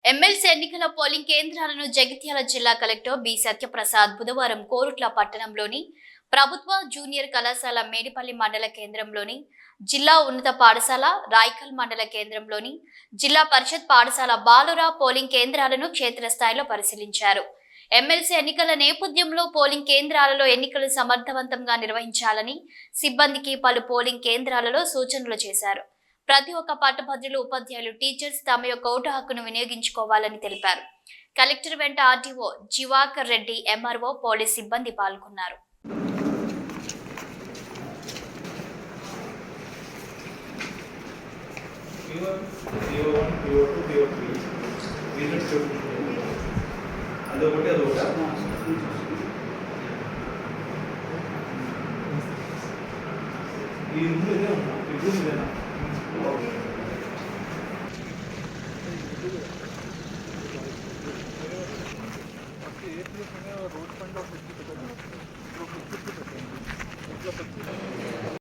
MLC ఎన్నికల polling కేంద్రాలను జగిత్యాల జిల్లా కలెక్టర్ బి సత్యప్రసాద్ బుధవారం కోరుట్ల పట్టణంలోని ప్రభుత్వ జూనియర్ కళాశాల మేడిపల్లి మండల కేంద్రంలోని జిల్లా ఉన్నత పాఠశాల రాయకల్ మండల కేంద్రంలోని జిల్లా పరిషత్ పాఠశాల బాలుర పోలింగ్ కేంద్రాలను క్షేత్రస్థాయిలో పరిశీలించారు. ఎమ్మెల్సీ ఎన్నికల నేపథ్యంలో పోలింగ్ కేంద్రాలలో ఎన్నికలు సమర్థవంతంగా నిర్వహించాలని సిబ్బందికి పలు పోలింగ్ కేంద్రాలలో సూచనలు చేశారు. ప్రతి ఒక్క పట్టభద్రులు, ఉపాధ్యాయులు, టీచర్స్ తమ యొక్క ఓటు హక్కును వినియోగించుకోవాలని తెలిపారు. కలెక్టర్ వెంట RTO Jivakar Reddy, MRO, police సిబ్బంది పాల్గొన్నారు. रोड फंड और